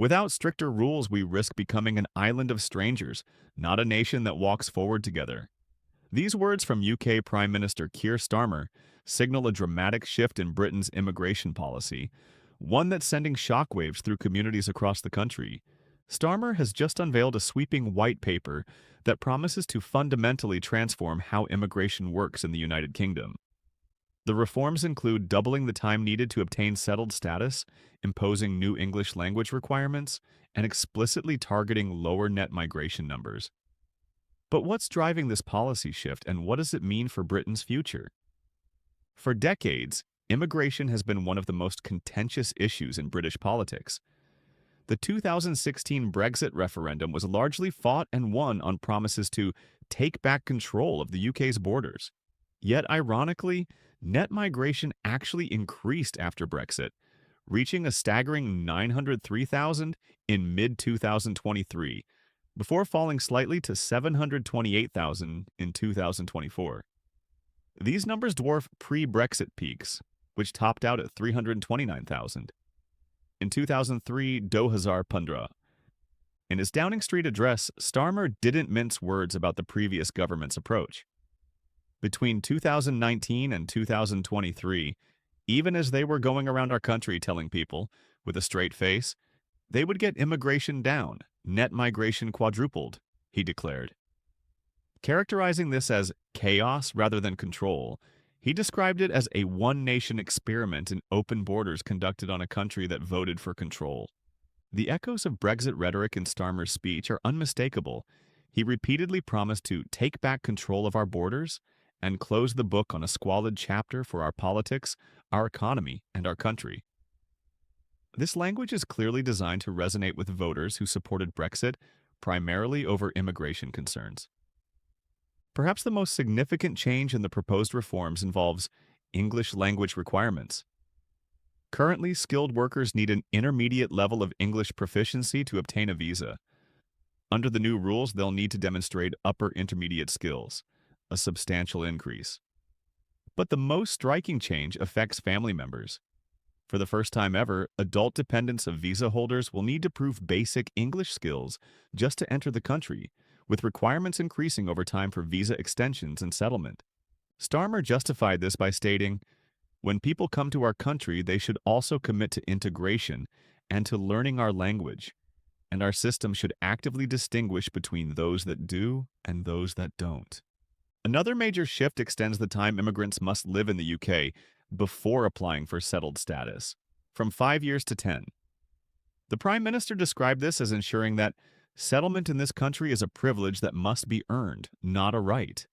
Without stricter rules, we risk becoming an island of strangers, not a nation that walks forward together. These words from UK Prime Minister Keir Starmer signal a dramatic shift in Britain's immigration policy, one that's sending shockwaves through communities across the country. Starmer has just unveiled a sweeping white paper that promises to fundamentally transform how immigration works in the United Kingdom. The reforms include doubling the time needed to obtain settled status, imposing new English language requirements, and explicitly targeting lower net migration numbers. But what's driving this policy shift, and what does it mean for Britain's future? For decades, immigration has been one of the most contentious issues in British politics. The 2016 Brexit referendum was largely fought and won on promises to take back control of the UK's borders. Yet, ironically, net migration actually increased after Brexit, reaching a staggering 903,000 in mid-2023, before falling slightly to 728,000 in 2024. These numbers dwarf pre-Brexit peaks, which topped out at 329,000. In 2003, 2015. In his Downing Street address, Starmer didn't mince words about the previous government's approach. Between 2019 and 2023, even as they were going around our country telling people, with a straight face, they would get immigration down, net migration quadrupled, he declared. Characterizing this as chaos rather than control, he described it as a one-nation experiment in open borders conducted on a country that voted for control. The echoes of Brexit rhetoric in Starmer's speech are unmistakable. He repeatedly promised to take back control of our borders and close the book on a squalid chapter for our politics, our economy, and our country. This language is clearly designed to resonate with voters who supported Brexit, primarily over immigration concerns. Perhaps the most significant change in the proposed reforms involves English language requirements. Currently, skilled workers need an intermediate level of English proficiency to obtain a visa. Under the new rules, they'll need to demonstrate upper intermediate skills, a substantial increase. But the most striking change affects family members. For the first time ever, adult dependents of visa holders will need to prove basic English skills just to enter the country, with requirements increasing over time for visa extensions and settlement. Starmer justified this by stating, "When people come to our country, they should also commit to integration and to learning our language, and our system should actively distinguish between those that do and those that don't." Another major shift extends the time immigrants must live in the UK before applying for settled status, from 5 years to 10. The Prime Minister described this as ensuring that settlement in this country is a privilege that must be earned, not a right.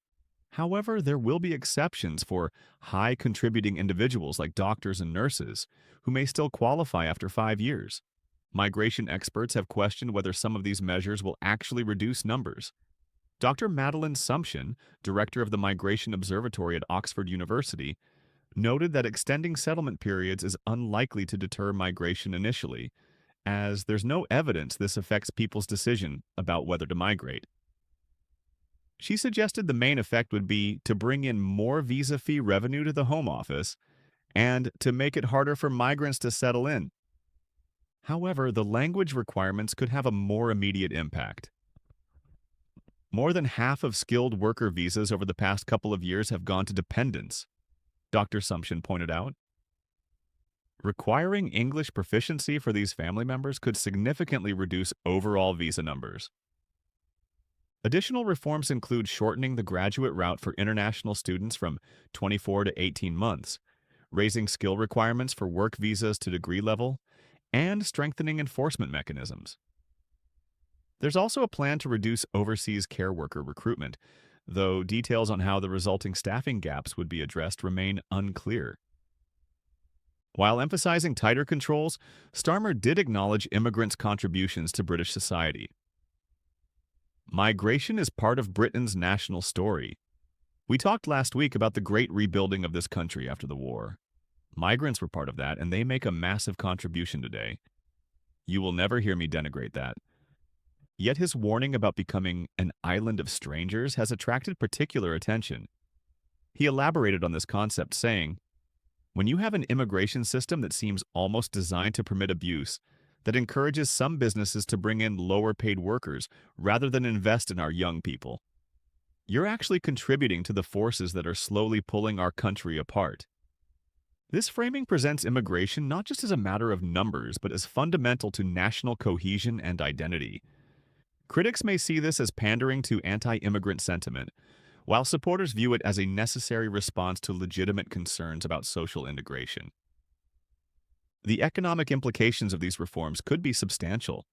However, there will be exceptions for high-contributing individuals like doctors and nurses, who may still qualify after 5 years. Migration experts have questioned whether some of these measures will actually reduce numbers. Dr. Madeline Sumption, director of the Migration Observatory at Oxford University, noted that extending settlement periods is unlikely to deter migration initially, as there's no evidence this affects people's decision about whether to migrate. She suggested the main effect would be to bring in more visa fee revenue to the Home Office and to make it harder for migrants to settle in. However, the language requirements could have a more immediate impact. More than half of skilled worker visas over the past couple of years have gone to dependents, Dr. Sumption pointed out. Requiring English proficiency for these family members could significantly reduce overall visa numbers. Additional reforms include shortening the graduate route for international students from 24 to 18 months, raising skill requirements for work visas to degree level, and strengthening enforcement mechanisms. There's also a plan to reduce overseas care worker recruitment, though details on how the resulting staffing gaps would be addressed remain unclear. While emphasizing tighter controls, Starmer did acknowledge immigrants' contributions to British society. Migration is part of Britain's national story. We talked last week about the great rebuilding of this country after the war. Migrants were part of that, and they make a massive contribution today. You will never hear me denigrate that. Yet his warning about becoming an island of strangers has attracted particular attention. He elaborated on this concept, saying, "When you have an immigration system that seems almost designed to permit abuse, that encourages some businesses to bring in lower-paid workers rather than invest in our young people. You're actually contributing to the forces that are slowly pulling our country apart. This framing presents immigration not just as a matter of numbers, but as fundamental to national cohesion and identity. Critics may see this as pandering to anti-immigrant sentiment, while supporters view it as a necessary response to legitimate concerns about social integration. The economic implications of these reforms could be substantial.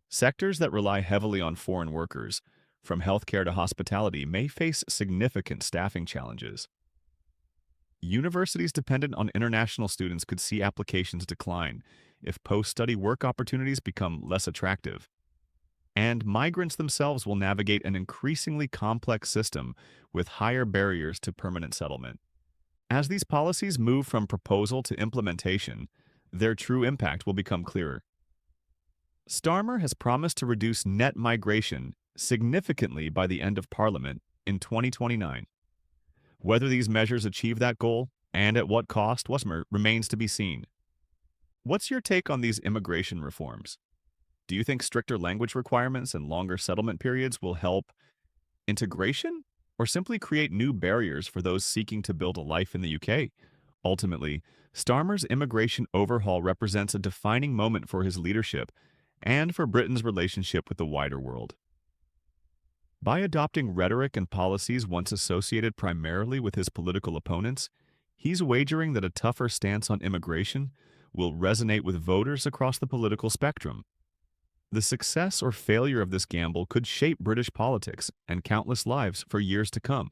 Sectors that rely heavily on foreign workers, from healthcare to hospitality, may face significant staffing challenges. Universities dependent on international students could see applications decline if post-study work opportunities become less attractive. And migrants themselves will navigate an increasingly complex system with higher barriers to permanent settlement. As these policies move from proposal to implementation, their true impact will become clearer. Starmer has promised to reduce net migration significantly by the end of Parliament in 2029. Whether these measures achieve that goal, and at what cost, remains to be seen. What's your take on these immigration reforms? Do you think stricter language requirements and longer settlement periods will help integration, or simply create new barriers for those seeking to build a life in the UK? Ultimately, Starmer's immigration overhaul represents a defining moment for his leadership and for Britain's relationship with the wider world. By adopting rhetoric and policies once associated primarily with his political opponents, he's wagering that a tougher stance on immigration will resonate with voters across the political spectrum. The success or failure of this gamble could shape British politics and countless lives for years to come.